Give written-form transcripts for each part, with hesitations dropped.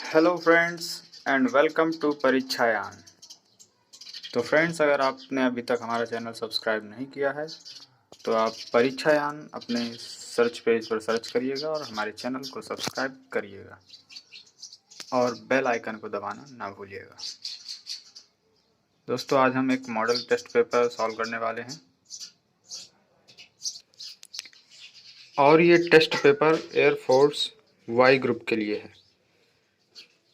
Hello friends and welcome to Parikshayan. तो friends, अगर आपने अभी तक हमारा चैनल सब्सक्राइब नहीं किया है तो आप परीक्षायान अपने सर्च पेज पर सर्च करिएगा और हमारे चैनल को सब्सक्राइब करिएगा और बेल आइकन को दबाना ना भूलिएगा। दोस्तों, आज हम एक मॉडल टेस्ट पेपर सॉल्व करने वाले हैं और ये test paper air force Y group के लिए है।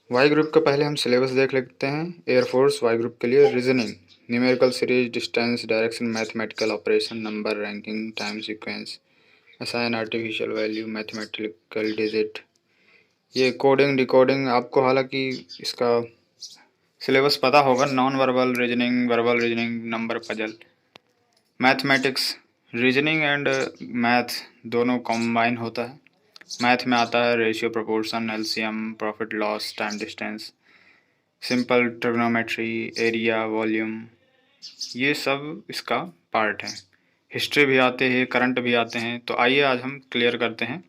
वाई ग्रुप का पहले हम सिलेबस देख लेते हैं। एयरफोर्स वाई ग्रुप के लिए reasoning, numerical series, distance, direction, mathematical operation, number, ranking, time sequence, assign, artificial value, mathematical digit, ये कोडिंग, डिकोडिंग। आपको हालांकि इसका सिलेबस पता होगा। Non verbal reasoning, verbal reasoning, number puzzle, mathematics, reasoning and math दोनों combine होता है। Math में आता है ratio, proportion, LCM, profit loss, time distance, simple trigonometry, area, volume, ये सब इसका पार्ट है। हिस्ट्री भी आते हैं, करंट भी आते हैं। तो आइए आज हम क्लियर करते हैं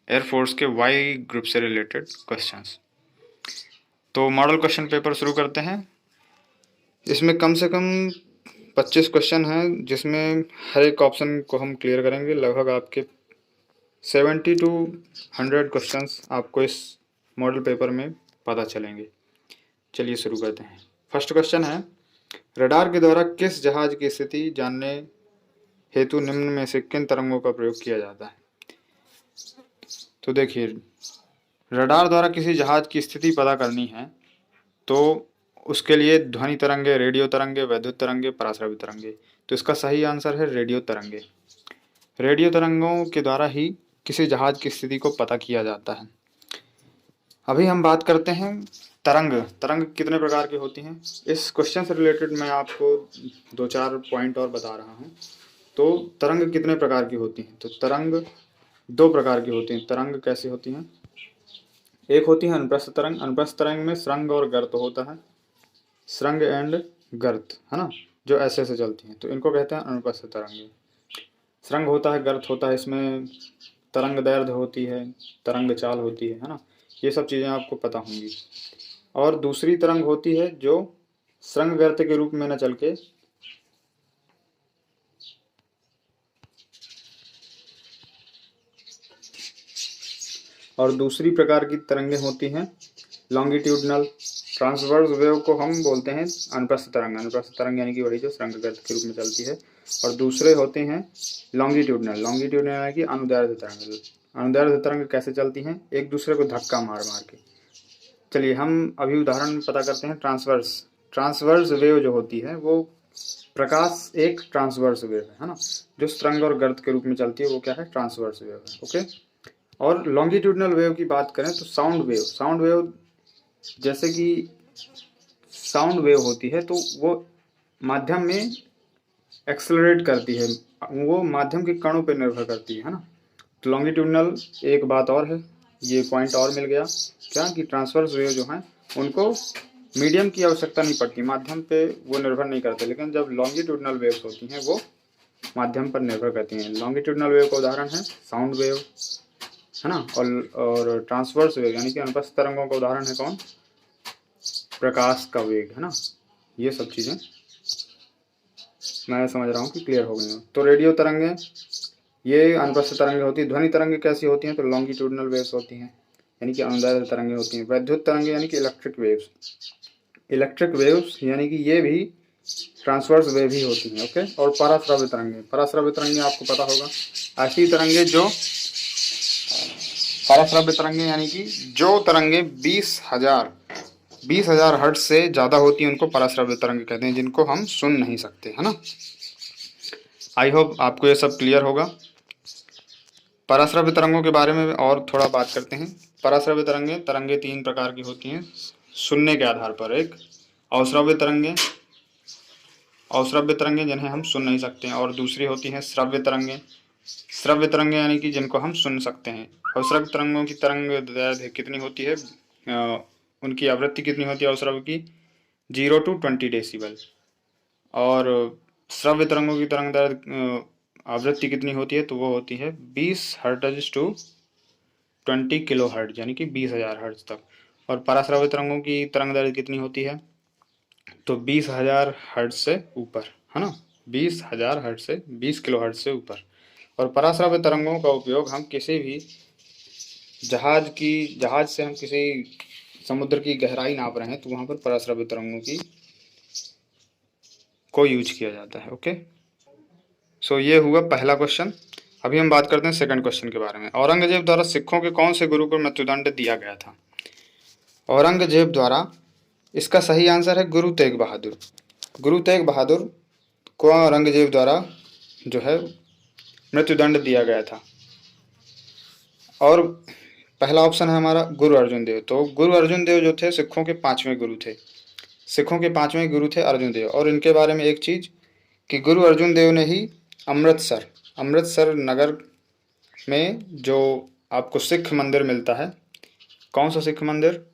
एयरफोर्स के वाई ग्रुप से रिलेटेड क्वेश्चंस। तो मॉडल क्वेश्चन पेपर शुरू करते हैं। इसमें कम से कम 25 क्वेश्चन हैं, जिसमें हर एक ऑप्शन को हम क्लियर करेंगे। लगभग आपके 70 to 100 क्वेश्चंस आपको इस मॉडल पेपर में पता चलेंगे। चलिए शुरू करते हैं। फर्स्ट क्वेश्चन है, रडार के द्वारा किस जहाज की स्थिति जानने हेतु निम्न में से किन तरंगों का प्रयोग किया जाता है? तो देखिए, रडार द्वारा किसी जहाज की स्थिति पता करनी है तो उसके लिए ध्वनि तरंगे, रेडियो तरंगे, वैद्युत तरंगे, पराश्रव्य तरंगे। तो इसका सही आंसर है रेडियो तरंगे। रेडियो तरंगों के द्वारा ही किसी जहाज की स्थिति को पता किया जाता है। अभी हम बात करते हैं तरंग। तरंग कितने प्रकार की होती हैं? इस क्वेश्चन से रिलेटेड मैं आपको 2-4 पॉइंट और बता रहा हूँ। तो तरंग कितने प्रकार की होती हैं? तो तरंग 2 प्रकार की होती हैं। तरंग कैसी होती हैं? एक होती है अनुप्रस्थ तरंग। अनुप्रस्थ तरंग में श्रृंग और गर्त होता है। श्रृंग एंड गर्त, है ना, जो ऐसे चलती हैं, तो इनको कहते हैं अनुप्रस्थ तरंग। श्रृंग होता है, गर्त होता है, इसमें तरंग दैर्ध्य होती है, तरंग चाल होती है ना। ये सब चीज़ें आपको पता होंगी। और दूसरी तरंग होती है जो श्रृंग गर्त के रूप में न चल के और दूसरी प्रकार की तरंगें होती हैं लॉन्गिट्यूडनल। ट्रांसवर्स वेव को हम बोलते हैं अनुप्रस्थ तरंग। अनुप्रस्थ तरंग यानी कि वही जो श्रृंग गर्त के रूप में चलती है। और दूसरे होते हैं लॉन्गिट्यूडनल। लॉन्गिट्यूडनल यानी कि अनुदैर्ध्य तरंग। अनुदैर्ध्य तरंग कैसे चलती हैं? एक दूसरे को धक्का मार मार के। चलिए हम अभी उदाहरण पता करते हैं। ट्रांसवर्स ट्रांसवर्स वेव जो होती है वो प्रकाश एक ट्रांसवर्स वेव है ना, जो श्रृंग और गर्त के रूप में चलती है, वो क्या है? ट्रांसवर्स वेव है। ओके। और लॉन्गिट्यूडनल वेव की बात करें तो साउंड वेव। साउंड वेव जैसे कि साउंड वेव होती है तो वो माध्यम में एक्सेलरेट करती है, वो माध्यम के कणों पर निर्भर करती है ना। तो लॉन्गिट्यूडनल एक बात और है, ये पॉइंट और मिल गया क्या, कि ट्रांसवर्स वेव जो है उनको मीडियम की आवश्यकता नहीं पड़ती, माध्यम पे वो निर्भर नहीं करते। लेकिन जब लॉन्गिट्यूडनल वेव्स होती हैं वो माध्यम पर निर्भर करती हैं। लॉन्गिट्यूडनल वेव का उदाहरण है साउंड वेव, है ना। और ट्रांसवर्स वेव यानी कि अनुप्रस्थ तरंगों का उदाहरण है कौन? प्रकाश का वेग, है ना। ये सब चीज़ें मैं समझ रहा हूँ कि क्लियर हो गई हो। तो रेडियो तरंगें ये अनुप्रस्थ तरंगें होती है। ध्वनि तरंगें कैसी होती हैं? तो लॉन्गिट्यूडनल वेव्स होती हैं, यानी कि अनुदैर्ध्य तरंगें होती हैं। वैद्युत तरंगें यानी कि इलेक्ट्रिक वेव्स। इलेक्ट्रिक वेव्स यानी कि ये भी ट्रांसवर्स वेव ही होती हैं। ओके। और पराश्रव्य तरंगें, पराश्रव्य तरंगें आपको पता होगा, ऐसी तरंगें जो पराश्रव्य तरंगें यानी कि जो तरंगें 20,000 हर्ट्ज से ज़्यादा होती हैं उनको पराश्रव्य तरंग कहते हैं, जिनको हम सुन नहीं सकते, है ना। आई होप आपको ये सब क्लियर होगा। पराश्रव्य तरंगों के बारे में और थोड़ा बात करते हैं। पराश्रव्य तरंगें तरंगें 3 प्रकार की होती हैं सुनने के आधार पर। एक अवश्रव्य तरंगें, अवश्रव्य तरंगें जिन्हें हम सुन नहीं सकते हैं। और दूसरी होती हैं श्रव्य तरंगें। श्रव्य तरंगें यानी कि जिनको हम सुन सकते हैं। अवश्रव्य तरंगों की तरंग दैर्ध्य कितनी होती है, उनकी आवृत्ति कितनी होती है अवश्रव्य की? 0 to 20 डेसिबल। और श्रव्य तरंगों की तरंग दैर्ध्य आवृत्ति कितनी होती है? तो वो होती है 20 हर्ट्ज to 20 किलो हर्ट्ज, यानी कि 20,000 हर्ट्ज तक। और पराश्रव्य तरंगों की तरंग दैर्घ्य कितनी होती है? तो 20,000 हर्ट्ज से ऊपर, है ना, 20,000 हर्ट्ज से 20 किलो हर्ट्ज से ऊपर। और पराश्रव्य तरंगों का उपयोग हम किसी भी जहाज से हम किसी समुद्र की गहराई नाप रहे हैं तो वहाँ पर पराश्रव्य तरंगों की को यूज किया जाता है। ओके, सो ये हुआ पहला क्वेश्चन। अभी हम बात करते हैं सेकंड क्वेश्चन के बारे में। औरंगजेब द्वारा सिखों के कौन से गुरु को मृत्युदंड दिया गया था? औरंगजेब द्वारा, इसका सही आंसर है गुरु तेग बहादुर। गुरु तेग बहादुर को औरंगजेब द्वारा जो है मृत्युदंड दिया गया था। और पहला ऑप्शन है हमारा गुरु अर्जुन देव। तो गुरु अर्जुन देव जो थे सिखों के 5वें गुरु थे। सिखों के 5वें गुरु थे अर्जुन देव। और इनके बारे में एक चीज़ कि गुरु अर्जुन देव ने ही अमृतसर नगर में जो आपको सिख मंदिर मिलता है, कौन सा सिख मंदिर?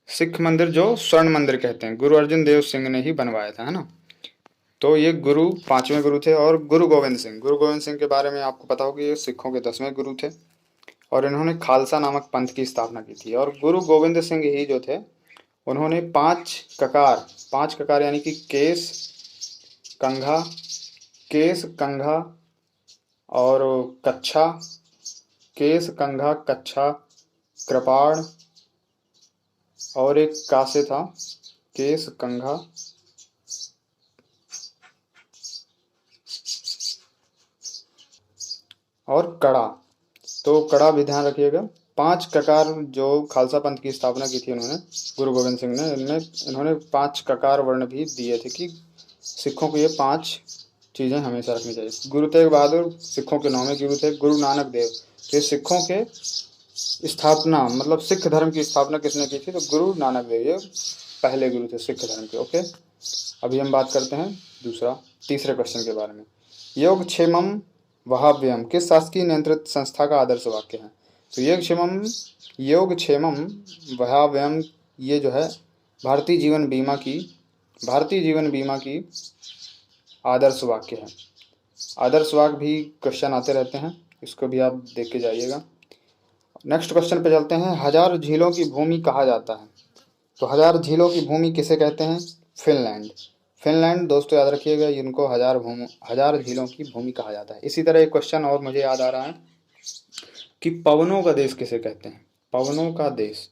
सिख मंदिर जो स्वर्ण मंदिर कहते हैं, गुरु अर्जुन देव सिंह ने ही बनवाया था, है ना। तो ये गुरु 5वें गुरु थे। और गुरु गोविंद सिंह के बारे में आपको पता होगा, ये सिखों के 10वें गुरु थे और इन्होंने खालसा नामक पंथ की स्थापना की थी। और गुरु गोविंद सिंह ही जो थे उन्होंने 5 ककार यानी कि केस कंघा और कच्छा, केस कंघा कच्छा कृपाण और एक का से था, केस कंघा और कड़ा। तो कड़ा भी ध्यान रखिएगा। 5 ककार जो खालसा पंथ की स्थापना की थी उन्होंने, गुरु गोविंद सिंह ने, इन्होंने 5 ककार वर्ण भी दिए थे कि सिखों को ये 5 चीज़ें हमेशा रखनी चाहिए। गुरु तेग बहादुर सिखों के 9वें गुरु थे। गुरु नानक देव, तो ये सिखों के स्थापना मतलब सिख धर्म की स्थापना किसने की थी? तो गुरु नानक देव, ये पहले गुरु थे सिख धर्म के। ओके, अभी हम बात करते हैं तीसरे क्वेश्चन के बारे में। योगक्षेमम वहाभ्यम किस शासकीय नियंत्रित संस्था का आदर्श वाक्य है? तो योगक्षेमम वहाभ्यम ये जो है भारतीय जीवन बीमा की आदर्श वाक्य है। आदर्श वाक्य भी क्वेश्चन आते रहते हैं, इसको भी आप देख के जाइएगा। नेक्स्ट क्वेश्चन पे चलते हैं। हजार झीलों की भूमि कहा जाता है? तो हजार झीलों की भूमि किसे कहते हैं? फिनलैंड दोस्तों याद रखिएगा, इनको हजार झीलों की भूमि कहा जाता है। इसी तरह एक क्वेश्चन और मुझे याद आ रहा है कि पवनों का देश किसे कहते हैं? पवनों का देश,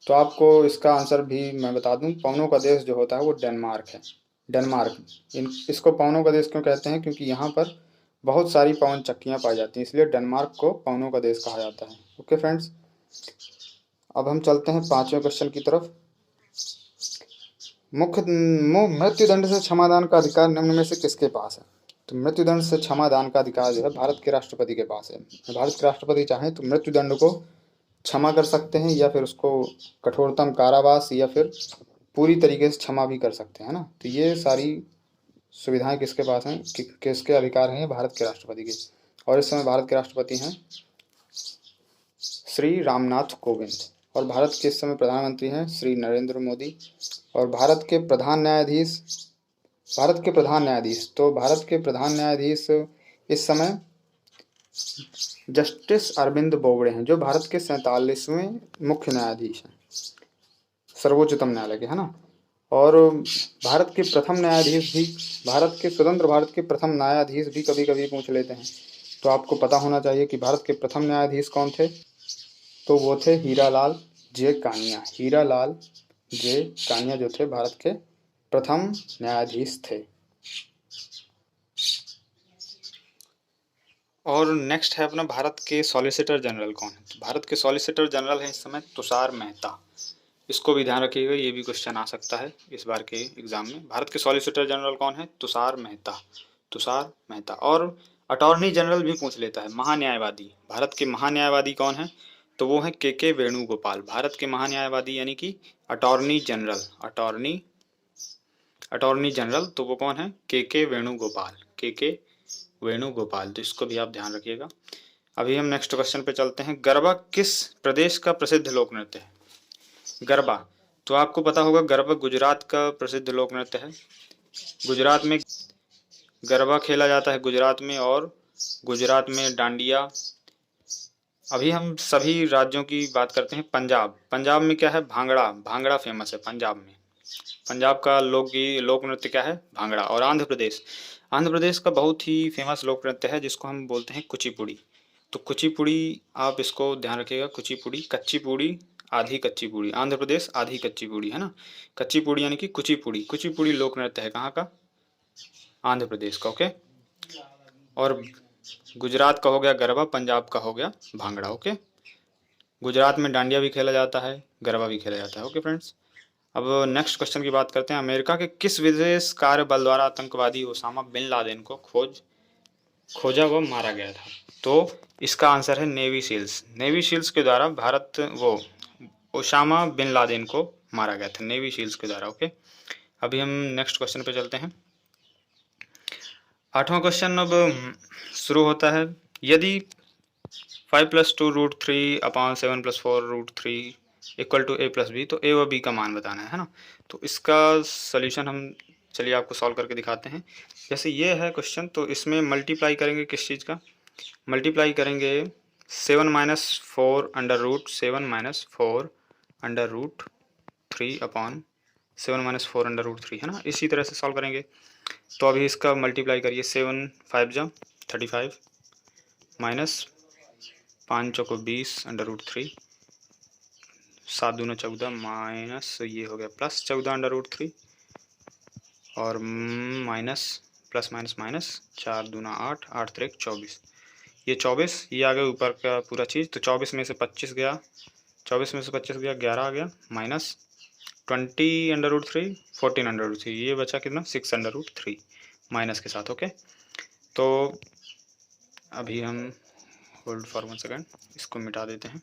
तो आपको इसका आंसर भी मैं बता दूं। पवनों का देश जो होता है वो डेनमार्क है। इसको पवनों का देश क्यों कहते हैं? क्योंकि यहाँ पर बहुत सारी पवन चक्कियाँ पाई जाती हैं, इसलिए डेनमार्क को पवनों का देश कहा जाता है। ओके फ्रेंड्स, अब हम चलते हैं 5वें क्वेश्चन की तरफ। मृत्युदंड से क्षमादान का अधिकार निम्न में से किसके पास है? तो मृत्युदंड से क्षमादान का अधिकार जो है भारत के राष्ट्रपति के पास है। भारत के राष्ट्रपति चाहें तो मृत्युदंड को क्षमा कर सकते हैं या फिर उसको कठोरतम कारावास या फिर पूरी तरीके से क्षमा भी कर सकते हैं ना। तो ये सारी सुविधाएं किसके पास हैं, किसके अधिकार हैं? भारत के राष्ट्रपति के। और इस समय भारत के राष्ट्रपति हैं श्री रामनाथ कोविंद। और भारत के इस समय प्रधानमंत्री हैं श्री नरेंद्र मोदी। और भारत के प्रधान न्यायाधीश तो भारत के प्रधान न्यायाधीश इस समय जस्टिस अरविंद बोबड़े हैं, जो भारत के 47वें मुख्य न्यायाधीश हैं सर्वोच्चतम न्यायालय के, है ना। और भारत के स्वतंत्र भारत के प्रथम न्यायाधीश भी कभी कभी पूछ लेते हैं, तो आपको पता होना चाहिए कि भारत के प्रथम न्यायाधीश कौन थे? तो वो थे हीरालाल जे कानिया जो थे भारत के प्रथम न्यायाधीश थे। और नेक्स्ट है अपना भारत के सॉलिसिटर जनरल कौन है? तो भारत के सॉलिसिटर जनरल हैं इस समय तुषार मेहता। इसको भी ध्यान रखिएगा, ये भी क्वेश्चन आ सकता है इस बार के एग्जाम में। भारत के सॉलिसिटर जनरल कौन है? तुषार मेहता। और अटॉर्नी जनरल भी पूछ लेता है, महान्यायवादी। भारत के महान्यायवादी कौन है? तो वो है के वेणुगोपाल। भारत के महान्यायवादी यानी कि अटॉर्नी जनरल, तो वो कौन है? के वेणुगोपाल। तो इसको भी आप ध्यान रखिएगा। अभी हम नेक्स्ट क्वेश्चन पे चलते हैं। गरबा किस प्रदेश का प्रसिद्ध लोक नृत्य है? गरबा, तो आपको पता होगा गरबा गुजरात का प्रसिद्ध लोक नृत्य है। गुजरात में गरबा खेला जाता है गुजरात में, और गुजरात में डांडिया अभी हम सभी राज्यों की बात करते हैं। पंजाब, पंजाब में क्या है? भांगड़ा, भांगड़ा फेमस है पंजाब में। पंजाब का लोक नृत्य क्या है? भांगड़ा। और आंध्र प्रदेश, आंध्र प्रदेश का बहुत ही फेमस लोक नृत्य है जिसको हम बोलते हैं कुचिपुड़ी। तो कुचिपुड़ी, आप इसको ध्यान रखिएगा, कुचिपुड़ी, कच्ची पूड़ी, आधी कच्ची पूड़ी। आंध्र प्रदेश आधी कच्ची पूड़ी, है ना। कच्ची पूड़ी यानी कि कुचिपुड़ी। कुचिपुड़ी लोक नृत्य है कहाँ का? आंध्र प्रदेश का। ओके। और गुजरात का हो गया गरबा, पंजाब का हो गया भांगड़ा। ओके। गुजरात में डांडिया भी खेला जाता है, गरबा भी खेला जाता है। Okay friends. अब नेक्स्ट क्वेश्चन की बात करते हैं। अमेरिका के किस विशेष कार्य बल द्वारा आतंकवादी ओसामा बिन लादेन को खोजा व मारा गया था? तो इसका आंसर है नेवी सील्स। नेवी सील्स के द्वारा भारत वो ओसामा बिन लादेन को मारा गया था, नेवी सील्स के द्वारा। ओके। अभी हम नेक्स्ट क्वेश्चन पे चलते हैं। 8वां क्वेश्चन अब शुरू होता है। यदि 5+2√3/7+4√3 इक्वल टू a+b, तो a व b का मान बताना है ना। तो इसका सोल्यूशन हम, चलिए आपको सॉल्व करके दिखाते हैं। जैसे ये है क्वेश्चन, तो इसमें मल्टीप्लाई करेंगे किस चीज़ का? मल्टीप्लाई करेंगे 7-4√3/7-4√3, है ना। इसी तरह से सॉल्व करेंगे। तो अभी इसका मल्टीप्लाई करिए। 7 5 जा 35 माइनस 5 चौको 20/√3, 7 दूना 14 माइनस ये हो गया प्लस 14/√3, और माइनस प्लस माइनस माइनस 4 दूना 8, 8 त्रिक 24, ये 24, ये आ गया ऊपर का पूरा चीज़। तो 24 में से 25 गया, 24 में से 25 गया, 11 आ गया, माइनस 20/√3, 14/√3, ये बचा कितना? 6/√3 माइनस के साथ। ओके। तो अभी हम होल्ड फॉर 1 सेकेंड, इसको मिटा देते हैं।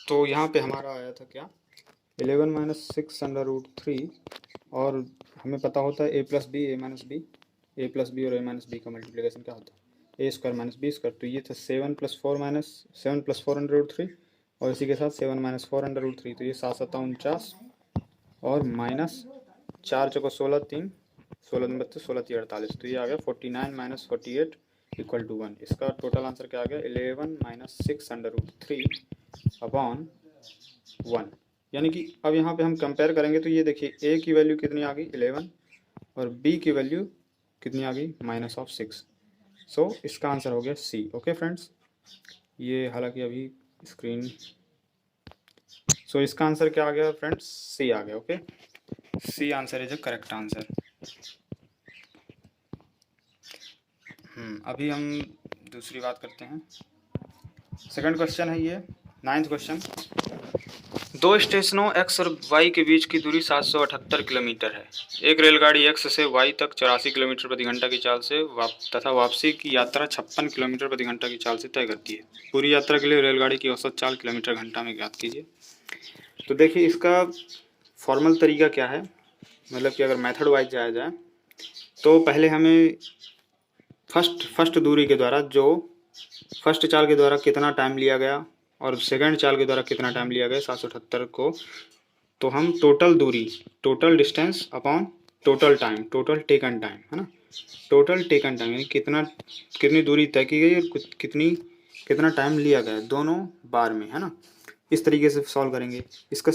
तो यहाँ पे हमारा आया था क्या? 11 - 6/√3, और हमें पता होता है a+b, a-b, a+b और a-b का मल्टीप्लिकेशन क्या होता है? a² - b²। तो ये था 7+4/√3, और इसी के साथ 7 - 4/√3, तो ये 7 7 49, और माइनस 4 चौको 16, 3 16 32 16 3 48, तो ये आ गया 49 - 48 इक्वल टू 1। इसका टोटल आंसर क्या आ गया? 11 - 6/√3/1। यानी कि अब यहाँ पे हम कंपेयर करेंगे तो ये देखिए, a की वैल्यू कितनी आ गई? 11, और b की वैल्यू कितनी आ गई? -6। सो इसका आंसर हो गया C। ओके फ्रेंड्स, ये हालांकि अभी स्क्रीन, सो इसका आंसर क्या आ गया फ्रेंड्स? C आ गया। Okay, C answer is a correct answer. अभी हम दूसरी बात करते हैं। सेकंड क्वेश्चन है ये, 9th क्वेश्चन। दो स्टेशनों x और y के बीच की दूरी 778 किलोमीटर है। एक रेलगाड़ी x से y तक 84 किलोमीटर प्रति घंटा की चाल से तथा वापसी की यात्रा 56 किलोमीटर प्रति घंटा की चाल से तय करती है। पूरी यात्रा के लिए रेलगाड़ी की औसत चाल किलोमीटर घंटा में ज्ञात कीजिए। तो देखिए, इसका फॉर्मल तरीका क्या है, मतलब कि अगर मेथड वाइज जाया जाए तो पहले हमें फर्स्ट दूरी के द्वारा, जो फर्स्ट चाल के द्वारा कितना टाइम लिया गया और सेकंड चाल के द्वारा कितना टाइम लिया गया 778 को, तो हम टोटल दूरी, total distance upon total time, total taken time, है ना। टोटल टेकन टाइम यानी कितनी दूरी तय की गई और कितना टाइम लिया गया दोनों बार में, है ना। इस तरीके से सॉल्व करेंगे। इसका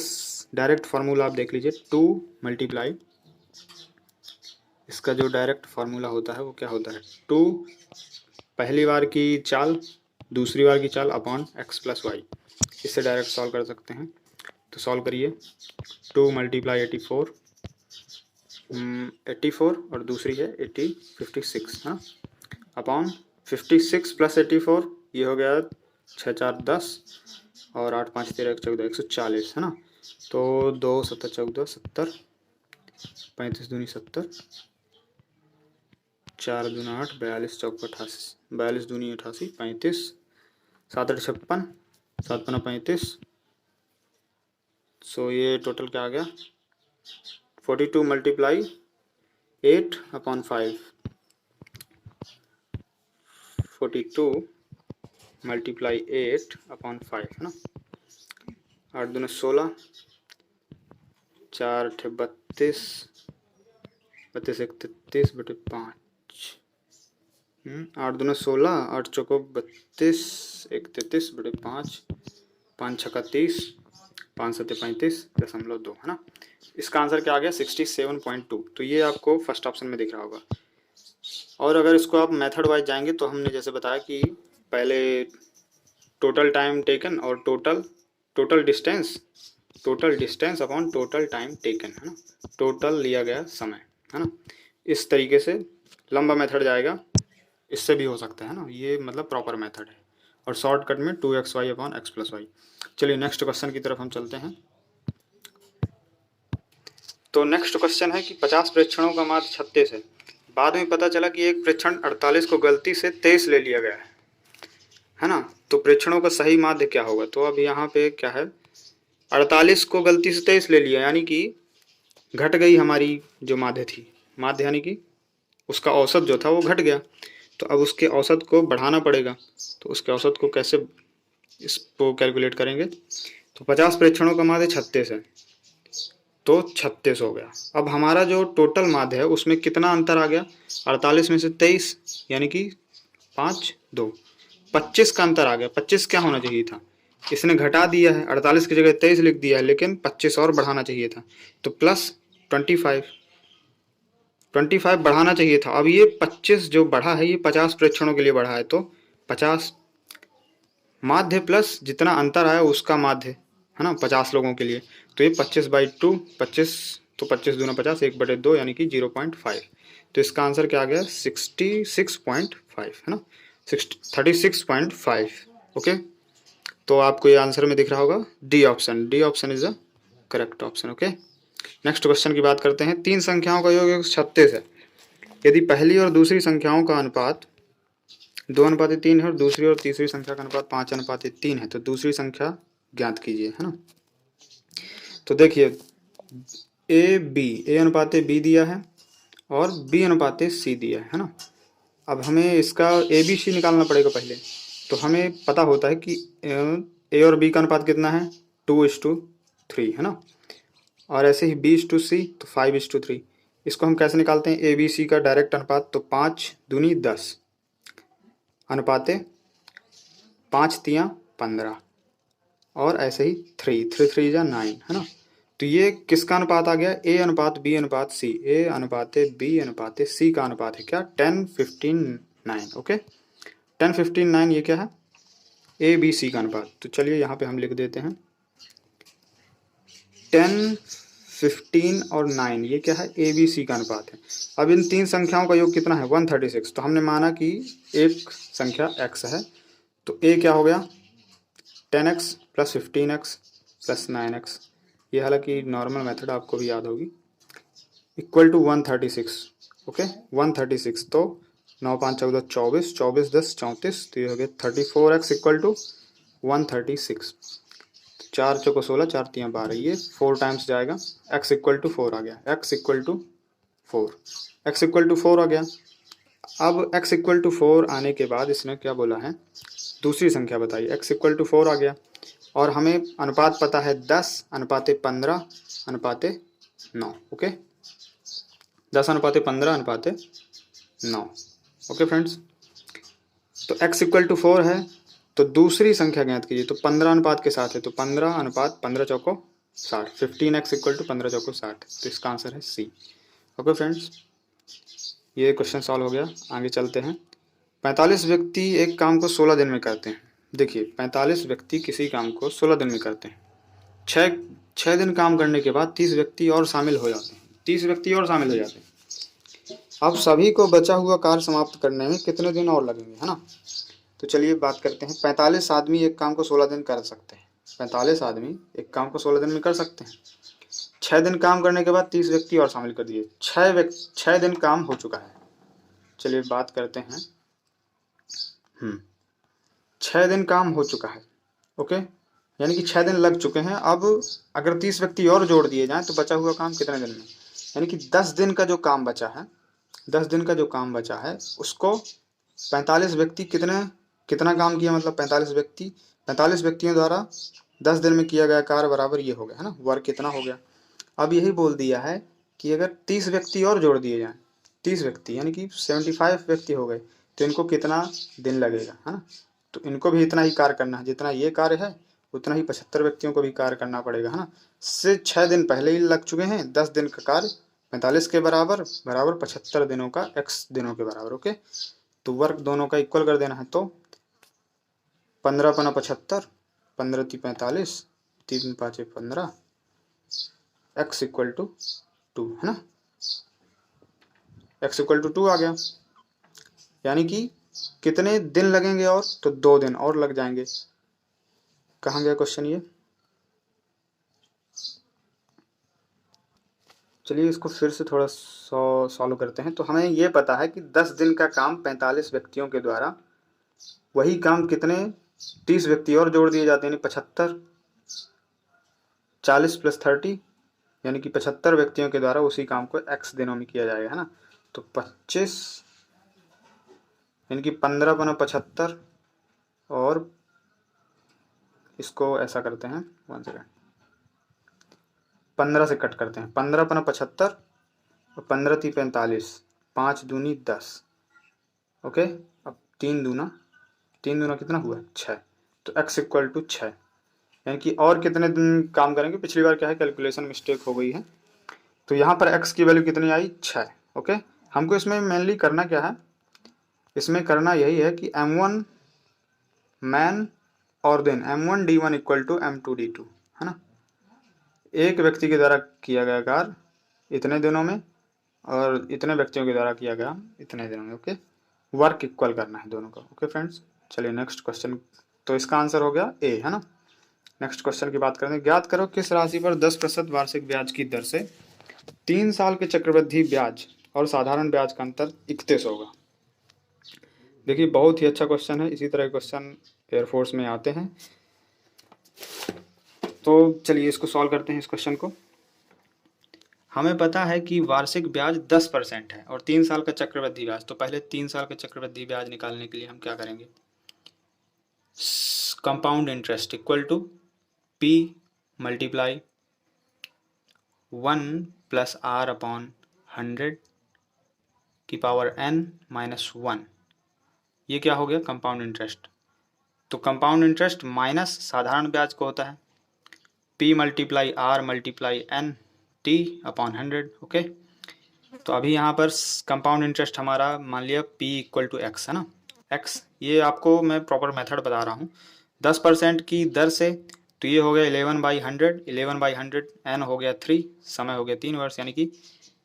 डायरेक्ट फार्मूला आप देख लीजिए, 2 मल्टीप्लाई, इसका जो डायरेक्ट फार्मूला होता है वो क्या होता है? 2 पहली बार की चाल, दूसरी बार की चाल अपॉन x + y। इससे डायरेक्ट सॉल्व कर सकते हैं। तो सॉल्व करिए। 2 मल्टीप्लाई 84, 84, और दूसरी है 56, हाँ, अपॉन 56 + 84, ये हो गया 6 4 10, और 8 5 13 1 14, 140, है ना। तो 2 7 14 70, 35 दूनी 70, 4 दूना 8, 42 चौका 88, 42 दूनी 88, 35, 7 8 56, 7 5 35। सो ये टोटल क्या आ गया? 42 मल्टीप्लाई 8/5, 42 मल्टीप्लाई 8/5, है ना। 8 दूना 16, 4 8 32, 32 1 33/5, 8 दूना 16, 8 चौको 32, 1 33 बटे 5, 5 छक्का 30, 5 सत्ते 35.2 है ना। इसका आंसर क्या आ गया 67.2। तो ये आपको फर्स्ट ऑप्शन में दिख रहा होगा। और अगर इसको आप मेथड वाइज जाएंगे तो हमने जैसे बताया कि पहले टोटल टाइम टेकन और total distance upon total time taken, है ना, टोटल लिया गया समय, है ना। इस तरीके से लंबा मेथड जाएगा, इससे भी हो सकता है ना, ये मतलब प्रॉपर मेथड है। और शॉर्टकट में 2xy upon x plus Y. चलिए नेक्स्ट क्वेश्चन की तरफ हम चलते हैं। तो नेक्स्ट क्वेश्चन है कि 50 प्रेक्षणों का माध्य 36 है। बाद में पता चला कि एक प्रेक्षण 48 को गलती से 23 ले लिया गया है ना। तो प्रेक्षणों का सही माध्य क्या होगा? तो अब यहाँ पे क्या है, 48 को गलती से 23 ले लिया, यानी कि घट गई हमारी जो माध्य थी, माध्य यानी कि उसका औसत जो था वो घट गया। तो अब उसके औसत को बढ़ाना पड़ेगा। तो उसके औसत को कैसे इसको कैलकुलेट करेंगे? तो 50 प्रेक्षणों का माध्य 36 है, तो 36 हो गया। अब हमारा जो टोटल माध्य है उसमें कितना अंतर आ गया? 48 में से 23 यानी कि 5 2 25 का अंतर आ गया। 25 क्या होना चाहिए था? इसने घटा दिया है, 48 की जगह 23 लिख दिया है, लेकिन 25 और बढ़ाना चाहिए था। तो प्लस 25 बढ़ाना चाहिए था। अब ये 25 जो बढ़ा है ये 50 प्रेक्षणों के लिए बढ़ा है, तो 50 माध्य प्लस जितना अंतर आया उसका माध्य, है ना, 50 लोगों के लिए। तो ये 25/2, 25 तो 25 दूना 50, 1/2 यानी कि 0.5। तो इसका आंसर क्या आ गया? 66.5, है ना, 36.5। ओके, तो आपको ये आंसर में दिख रहा होगा D option is the correct option. Okay, next question की बात करते हैं। 3 संख्याओं का योग 36 है। यदि पहली और दूसरी संख्याओं का अनुपात 2:3 है और दूसरी और तीसरी संख्या का अनुपात 5:3 है, तो दूसरी संख्या ज्ञात कीजिए, है ना। तो देखिए ए अनुपात बी दिया है और बी अनुपात सी दिया है ना। अब हमें इसका ए बी सी निकालना पड़ेगा पहले। तो हमें पता होता है कि ए और बी का अनुपात कितना है? 2:3, है ना। और ऐसे ही B/C तो 5:3। इसको हम कैसे निकालते हैं? ABC का डायरेक्ट अनुपात, तो 5 दूनी 10 अनुपाते 5 तियाँ 15 और ऐसे ही 3 जा 9, है ना। तो ये किसका अनुपात आ गया? A अनुपात B अनुपात C। A अनुपात B अनुपात C का अनुपात है क्या? 10:15:9। ओके, 10:15:9 ये क्या है? ABC का अनुपात। तो चलिए यहाँ पे हम लिख देते हैं 10, 15 और 9 ये क्या है? ABC का अनुपात है। अब इन 3 संख्याओं का योग कितना है? 136। तो हमने माना कि एक संख्या x है, तो a क्या हो गया? 10x plus 15x plus 9x। ये हालांकि नॉर्मल मेथड आपको भी याद होगी, इक्वल टू 136। ओके, 136। तो 9 5 14 24, 24 10 34, तो ये हो गया 34x इक्वल टू 136। 4 चौको 16, 4 तियाँ 12, ये 4 टाइम्स जाएगा। x इक्वल टू 4 आ गया, x इक्वल टू 4 आ गया। अब x इक्वल टू 4 आने के बाद इसने क्या बोला है? दूसरी संख्या बताइए। x इक्वल टू 4 आ गया और हमें अनुपात पता है 10:15:9। ओके, 10:15:9। ओके फ्रेंड्स, तो x इक्वल टू 4 है, तो दूसरी संख्या ज्ञात कीजिए। तो 15 अनुपात के साथ है, तो 15:15 चौको 60, 15x इक्वल टू 15 चौको 60। तो इसका आंसर है सी। ओके फ्रेंड्स, ये क्वेश्चन सॉल्व हो गया। आगे चलते हैं। 45 व्यक्ति एक काम को 16 दिन में करते हैं। देखिए 45 व्यक्ति किसी काम को 16 दिन में करते हैं। 6 दिन काम करने के बाद 30 व्यक्ति और शामिल हो जाते हैं। 30 व्यक्ति और शामिल हो जाते हैं। अब सभी को बचा हुआ कार्य समाप्त करने में कितने दिन और लगेंगे, है ना। तो चलिए बात करते हैं। 45 आदमी एक काम को 16 दिन कर सकते हैं। 45 आदमी एक काम को 16 दिन में कर सकते हैं। 6 दिन काम करने के बाद 30 व्यक्ति और शामिल कर दिए। 6 दिन काम हो चुका है। चलिए बात करते हैं। 6 दिन काम हो चुका है। ओके, यानी कि 6 दिन लग चुके हैं। अब अगर 30 व्यक्ति और जोड़ दिए जाएं तो बचा हुआ काम कितने दिन में? यानी कि 10 दिन का जो काम बचा है, 10 दिन का जो काम बचा है उसको 45 व्यक्ति कितना काम किया? मतलब 45 व्यक्तियों द्वारा 10 दिन में किया गया कार्य बराबर ये हो गया, है ना। वर्क कितना हो गया? अब यही बोल दिया है कि अगर 30 व्यक्ति और जोड़ दिए जाएं, 30 व्यक्ति यानी कि 75 व्यक्ति हो गए, तो इनको कितना दिन लगेगा, है ना। तो इनको भी इतना ही कार्य करना है, जितना ये कार्य है उतना ही 75 व्यक्तियों को भी कार्य करना पड़ेगा, है ना। से 6 दिन पहले ही लग चुके हैं, 10 दिन का कार्य 45 के बराबर बराबर 75 दिनों का x दिनों के बराबर। ओके, तो वर्क दोनों का इक्वल कर देना है। तो 15 पना 75, 15 × 45, 3 × 5 = 15, x इक्वल टू 2, है ना। x इक्वल टू 2 आ गया, यानी कि कितने दिन लगेंगे और, तो 2 दिन और लग जाएंगे। कहाँ गया क्वेश्चन ये, चलिए इसको फिर से थोड़ा सॉल्व करते हैं। तो हमें ये पता है कि 10 दिन का काम 45 व्यक्तियों के द्वारा, वही काम कितने 30 व्यक्ति और जोड़ दिए जाते हैं, यानी 75, 40 + 30 यानी कि 75 व्यक्तियों के द्वारा उसी काम को x दिनों में किया जाएगा, है ना। तो 25 यानी कि 15 × 75, और इसको ऐसा करते हैं, 1 सेकेंड, 15 से कट करते हैं, 15 × 75 और 15 × 3 = 45, 5 दूनी 10। ओके, अब 3 दूना कितना हुआ, 6। तो x इक्वल टू 6, यानी कि और कितने दिन काम करेंगे। पिछली बार क्या है, कैलकुलेशन मिस्टेक हो गई है, तो यहाँ पर x की वैल्यू कितनी आई, 6। ओके, हमको इसमें मेनली करना क्या है, इसमें करना यही है कि m1 मैन और then m1 d1 equal to m2 d2, है ना। एक व्यक्ति के द्वारा किया गया कार्य इतने दिनों में और इतने व्यक्तियों के द्वारा किया गया इतने दिनों में। ओके, वर्क इक्वल करना है दोनों का। ओके फ्रेंड्स, चलिए नेक्स्ट क्वेश्चन, तो इसका आंसर हो गया ए, है ना। नेक्स्ट क्वेश्चन की बात करते हैं। ज्ञात करो किस राशि पर 10% वार्षिक ब्याज की दर से 3 साल के चक्रवृद्धि ब्याज और साधारण ब्याज का अंतर 31 होगा। देखिए बहुत ही अच्छा क्वेश्चन है, इसी तरह क्वेश्चन एयरफोर्स में आते हैं। तो चलिए इसको सॉल्व करते हैं इस क्वेश्चन को। हमें पता है कि वार्षिक ब्याज 10% है और 3 साल का चक्रवृद्धि ब्याज। तो पहले 3 साल का चक्रवृद्धि ब्याज निकालने के लिए हम क्या करेंगे, compound interest equal to P multiply 1 + r/100 की पावर n - 1। ये क्या हो गया, कंपाउंड इंटरेस्ट। तो कंपाउंड इंटरेस्ट माइनस साधारण ब्याज को होता है P × r × n t/100। Okay, तो अभी यहाँ पर कंपाउंड इंटरेस्ट हमारा मान लिया P = x, है ना। x ये आपको मैं प्रॉपर मेथड बता रहा हूँ। 10% की दर से, तो ये हो गया 11/100, 11/100 n हो गया 3, समय हो गया 3 वर्ष, यानी कि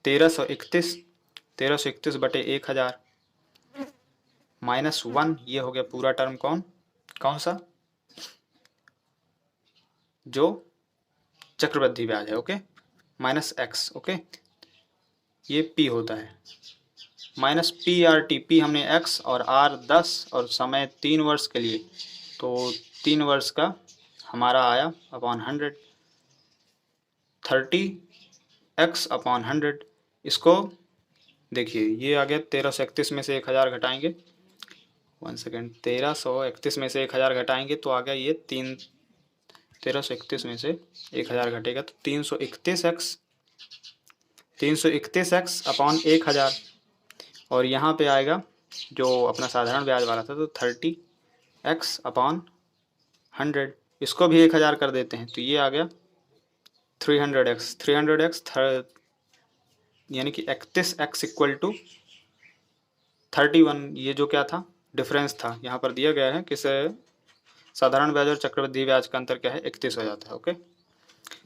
1331 बटे 1000 -1, ये हो गया पूरा टर्म। कौन सा, जो चक्रवृद्धि ब्याज है। Okay, -x। ओके, ये P होता है -PRT। P हमने x और R 10 और समय 3 वर्ष के लिए, तो 3 वर्ष का हमारा आया /100, 30x/100। इसको देखिए ये आ गया 1331 में से 1000 घटाएंगे, 1 सेकेंड, 1331 में से 1000 घटाएंगे तो आ गया ये 1331 में से 1000 घटेगा तो 331x/1000, और यहाँ पे आएगा जो अपना साधारण ब्याज वाला था तो 30x/100। इसको भी 1000 कर देते हैं तो ये आ गया 300x, यानी कि 31x = 31। ये जो क्या था, डिफरेंस था, यहाँ पर दिया गया है किस साधारण ब्याज और चक्रवृद्धि ब्याज का अंतर क्या है, 31 हो जाता है। ओके,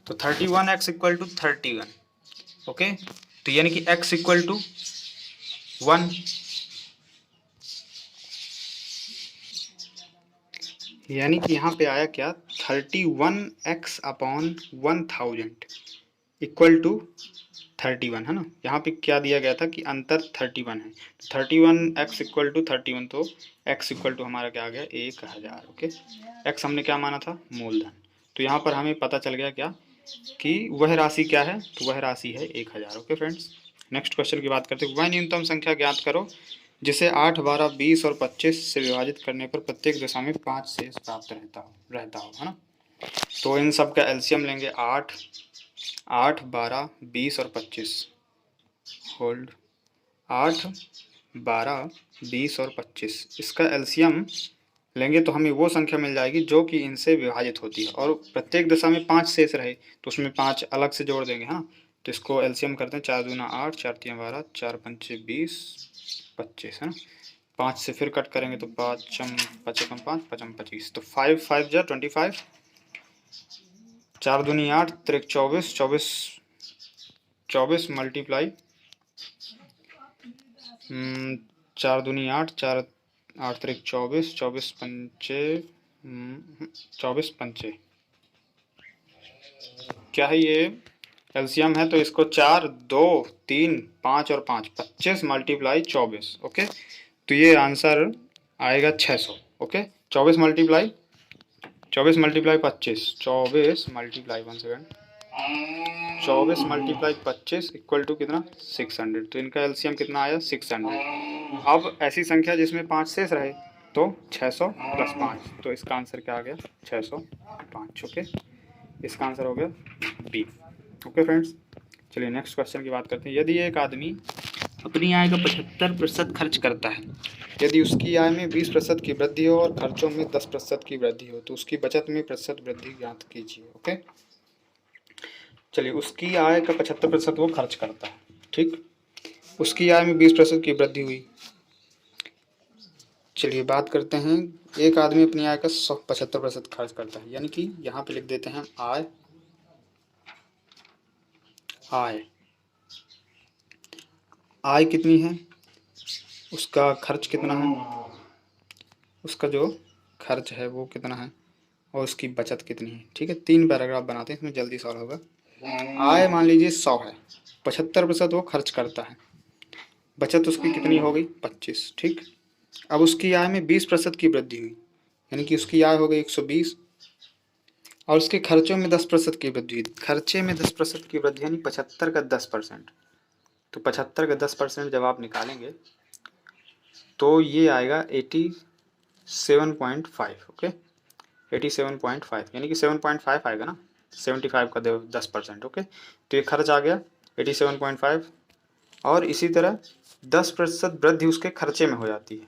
तो 31x = 31। ओके, तो यानी कि x = 1, यानी कि यहाँ पे आया क्या, 31x/1000 इक्वल टू 31, है ना। यहाँ पे क्या दिया गया था कि अंतर 31 है, 31x = 31, तो x = हमारा क्या आ गया, 1000। ओके, x हमने क्या माना था, मूलधन। तो यहाँ पर हमें पता चल गया क्या कि वह राशि क्या है, तो वह राशि है 1000। ओके फ्रेंड्स, नेक्स्ट क्वेश्चन की बात करते हैं। वह न्यूनतम संख्या ज्ञात करो जिसे 8, 12, 20 और 25 से विभाजित करने पर प्रत्येक दशा में 5 शेष प्राप्त रहता हो, है ना। तो इन सब का एलसीएम लेंगे, 8, 12, 20 और 25। होल्ड, 8, 12, 20 और 25, इसका एलसीएम लेंगे तो हमें वो संख्या मिल जाएगी जो कि इनसे विभाजित होती है और प्रत्येक दशा में 5 शेष रहे तो उसमें 5 अलग से जोड़ देंगे, हाँ। तो इसको एलसीएम करते हैं, 4 दूना 8, 4 तीन 12, 4 पंचे 20, 25, है ना। 5 से फिर कट करेंगे तो 5 5 5 5 25, तो 5 5 जा 25, 4 दूनी 8, 3 24, 24 24 मल्टीप्लाई 4 दूनी 8, 4 8 3 24, 24 पंचे 24 पंचे, क्या है ये एलसीएम है, तो इसको 4 2 3 5 और 5 25 मल्टीप्लाई 24, ओके। तो ये आंसर आएगा 600, okay. 24 multiply 25, 24 multiply 1 second, 24 multiply 25 equal to कितना 600, तो इनका एलसीएम कितना आया 600। अब ऐसी संख्या जिसमें 5 शेष रहे तो 600 प्लस 5, तो इसका आंसर क्या आ गया 605, ओके। इसका आंसर हो गया बी, ओके फ्रेंड्स। चलिए नेक्स्ट क्वेश्चन की बात करते हैं। यदि एक आदमी अपनी आय का 75% खर्च करता है, यदि उसकी आय में 20% की वृद्धि हो और खर्चों में 10% की वृद्धि हो तो उसकी बचत में प्रतिशत वृद्धि ज्ञात कीजिए, ओके। चलिए उसकी आय का 75% वो खर्च करता है, ठीक। उसकी आय में 20% की वृद्धि हुई। चलिए बात करते हैं, एक आदमी अपनी आय का 75% खर्च करता है, यानी कि यहाँ पे लिख देते हैं आय, आय आय कितनी है, उसका खर्च कितना है, उसका जो खर्च है वो कितना है और उसकी बचत कितनी है, ठीक है। 3 पैराग्राफ बनाते हैं, इसमें जल्दी सॉल्व होगा। आय मान लीजिए 100 है, 75% वो खर्च करता है, बचत उसकी कितनी हो गई 25, ठीक। अब उसकी आय में 20% की वृद्धि हुई, यानी कि उसकी आय हो गई 120 और उसके खर्चों में 10% की वृद्धि हुई। खर्चे में 10% की वृद्धि यानी 75 का 10%, तो 75 का 10% जब आप निकालेंगे तो ये आएगा 87.5, ओके। 87.5 यानी कि 7.5 आएगा ना, 75 का 10%, ओके। तो ये खर्च आ गया 87.5 और इसी तरह 10% वृद्धि उसके खर्चे में हो जाती है,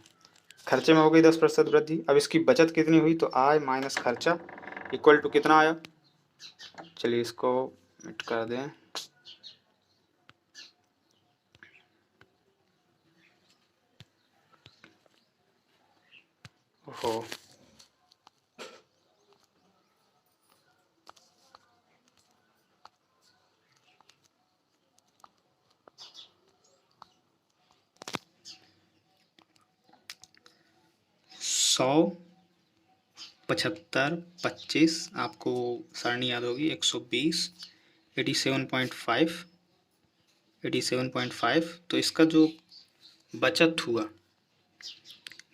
खर्चे में हो गई 10% वृद्धि। अब इसकी बचत कितनी हुई, तो आय माइनस खर्चा इक्वल टू कितना आया, चलिए इसको मिट कर दें, ओहो 100 75 25, आपको सारणी याद होगी 120 87.5, तो इसका जो बचत हुआ,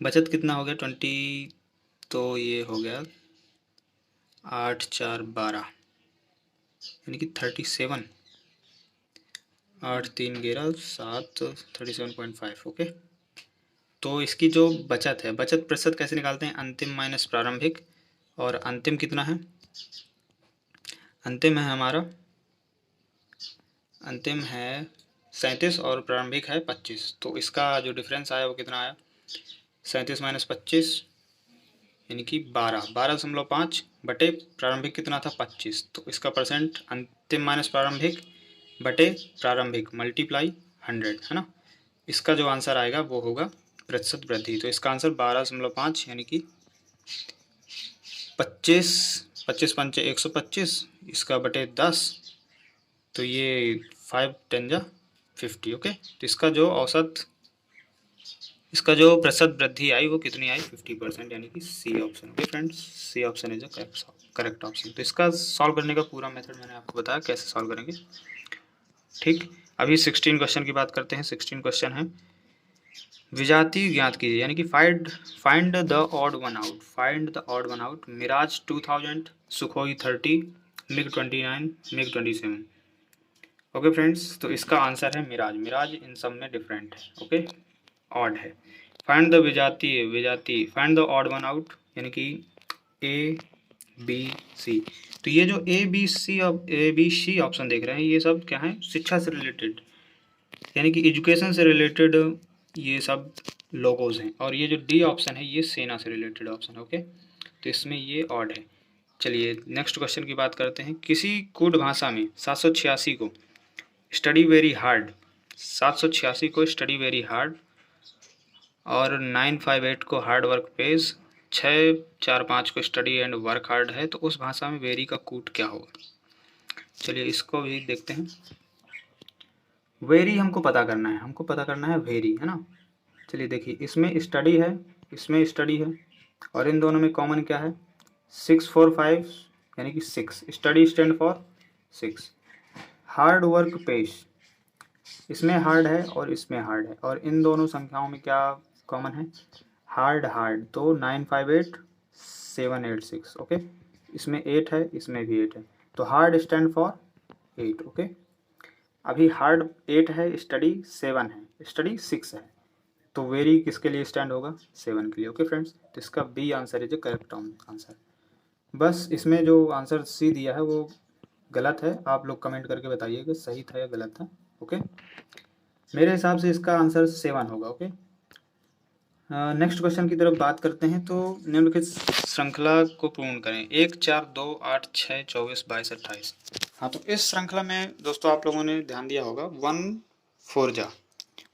बचत कितना हो गया 20, तो ये हो गया 8 4 12 यानी कि 37, 8 3 11 7, 37.5, ओके। तो इसकी जो बचत है, बचत प्रतिशत कैसे निकालते हैं, अंतिम माइनस प्रारंभिक, और अंतिम कितना है, अंतिम है हमारा, अंतिम है 37 और प्रारंभिक है 25, तो इसका जो डिफरेंस आया वो कितना आया 37 माइनस 25 यानी कि 12.5 बटे प्रारंभिक कितना था 25, तो इसका परसेंट अंतिम माइनस प्रारंभिक बटे प्रारंभिक मल्टीप्लाई 100, है ना। इसका जो आंसर आएगा वो होगा प्रतिशत वृद्धि, तो इसका आंसर 12.5 यानी कि 25 पंचे 125, इसका बटे 10, तो ये 5 10 जा 50, ओके। तो इसका जो औसत, इसका जो प्रतिशत वृद्धि आई वो कितनी आई 50%, यानी कि C option, okay friends, C option is the correct option. तो इसका सॉल्व करने का पूरा मेथड मैंने आपको बताया कैसे सॉल्व करेंगे, ठीक। अभी 16 क्वेश्चन की बात करते हैं। 16 क्वेश्चन है, विजातीय ज्ञात कीजिए, यानी कि find the odd one out, find the odd one out, Mirage 2000, Sukhoi 30, MiG 29, MiG 27, okay friends. तो इसका आंसर है मिराज, मिराज इन सब में डिफरेंट है, ओके, ऑड है। फाइंड द विजाती find the odd one out, यानी कि ए बी सी, तो ये जो ए बी सी ऑप्शन देख रहे हैं ये सब क्या है, शिक्षा से रिलेटेड, यानी कि एजुकेशन से रिलेटेड ये सब लोगोज हैं। और ये जो डी ऑप्शन है ये सेना से रिलेटेड ऑप्शन है। ओके, तो इसमें ये ऑड है। चलिए नेक्स्ट क्वेश्चन की बात करते हैं। किसी कोड भाषा में 786 को स्टडी वेरी हार्ड, 786 को स्टडी वेरी हार्ड और 958 को हार्ड वर्क पेज, 645 को स्टडी एंड वर्क हार्ड है, तो उस भाषा में वेरी का कूट क्या होगा। चलिए इसको भी देखते हैं। वेरी हमको पता करना है, हमको पता करना है वेरी, है ना। चलिए देखिए, इसमें स्टडी है, इसमें स्टडी है, और इन दोनों में कॉमन क्या है, 645 यानी कि 6, study stand for 6। Hard work page, इसमें हार्ड है और इसमें हार्ड है, और इन दोनों संख्याओं में क्या कॉमन है, हार्ड हार्ड, तो 958 786। ओके, इसमें 8 है, इसमें भी 8 है, तो हार्ड स्टैंड फॉर 8। ओके, अभी हार्ड 8 है, स्टडी 7 है, स्टडी 6 है, तो वेरी किसके लिए स्टैंड होगा, 7 के लिए। ओके फ्रेंड्स, तो इसका B answer is correct answer. बस इसमें जो आंसर सी दिया है वो गलत है, आप लोग कमेंट करके बताइए कि सही था या गलत था। ओके, मेरे हिसाब से इसका आंसर 7 होगा। ओके, नेक्स्ट क्वेश्चन की तरफ बात करते हैं। तो निम्नलिखित श्रृंखला को पूर्ण करें, 1 4 2 8 6 24 22 28। हाँ, तो इस श्रृंखला में दोस्तों आप लोगों ने ध्यान दिया होगा 1 4 जा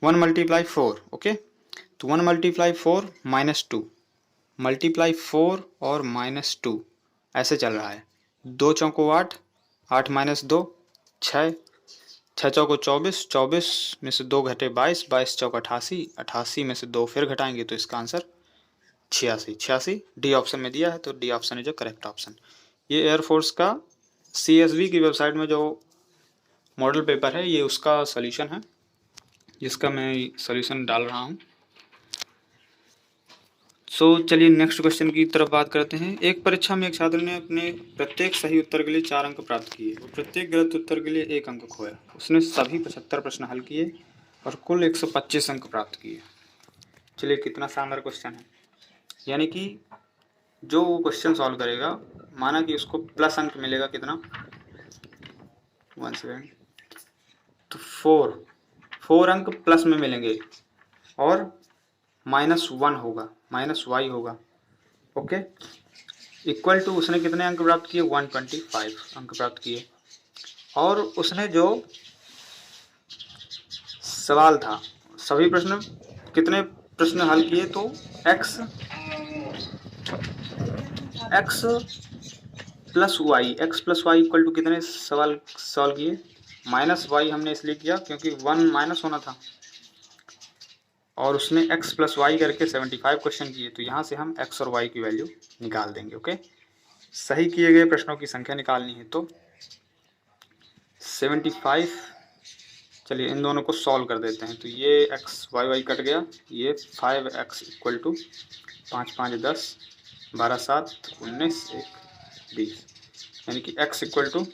1 मल्टीप्लाई 4। ओके, तो 1 मल्टीप्लाई 4 -2 मल्टीप्लाई 4 और -2 ऐसे चल रहा है। 2 चौको 8, 8 - 2 6, 6 चौको 24, 24 में से 2 घटे 22, 22 चौक 88, 88 में से 2 फिर घटाएंगे तो इसका आंसर 86, 86 डी ऑप्शन में दिया है, तो डी ऑप्शन इज जो करेक्ट ऑप्शन। ये एयरफोर्स का CSV की वेबसाइट में जो मॉडल पेपर है ये उसका सोल्यूशन है, जिसका मैं सोल्यूशन डाल रहा हूँ। चलिए नेक्स्ट क्वेश्चन की तरफ बात करते हैं। एक परीक्षा में एक छात्र ने अपने प्रत्येक सही उत्तर के लिए 4 अंक प्राप्त किए और प्रत्येक गलत उत्तर के लिए 1 अंक खोया। उसने सभी 75 प्रश्न हल किए और कुल 125 अंक प्राप्त किए। चलिए कितना शानदार क्वेश्चन है। यानी कि जो वो क्वेश्चन सॉल्व करेगा, माना कि उसको प्लस अंक मिलेगा कितना, 1 सेकेंड, तो 4 अंक प्लस में मिलेंगे और -1 होगा, -y होगा। ओके, इक्वल टू उसने कितने अंक प्राप्त किए, 125 अंक प्राप्त किए। और उसने जो सवाल था, सभी प्रश्न, कितने प्रश्न हल किए, तो x plus y equal to कितने सवाल सॉल्व किए, -y हमने इसलिए किया क्योंकि 1 माइनस होना था, और उसने x + y करके 75 क्वेश्चन किए, तो यहाँ से हम x और y की वैल्यू निकाल देंगे। ओके, सही किए गए प्रश्नों की संख्या निकालनी है, तो 75, चलिए इन दोनों को सॉल्व कर देते हैं। तो ये x y कट गया, ये 5x इक्वल टू 5 5 10 12 7 19 1 20, यानी कि x equal to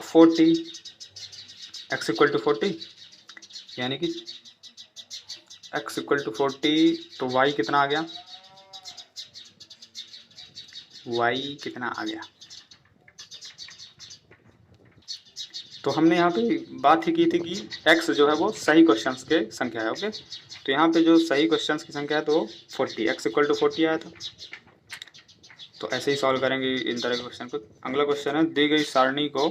40, x equal to 40, यानी कि x इक्वल टू 40, तो y कितना आ गया, y कितना आ गया। तो हमने यहाँ पे बात ही की थी कि x जो है वो सही क्वेश्चंस के संख्या है। ओके, तो यहाँ पे जो सही क्वेश्चंस की संख्या है तो 40, x इक्वल टू 40 आया था। तो ऐसे ही सॉल्व करेंगे इन तरह के क्वेश्चन को। अगला क्वेश्चन है, दी गई सारणी को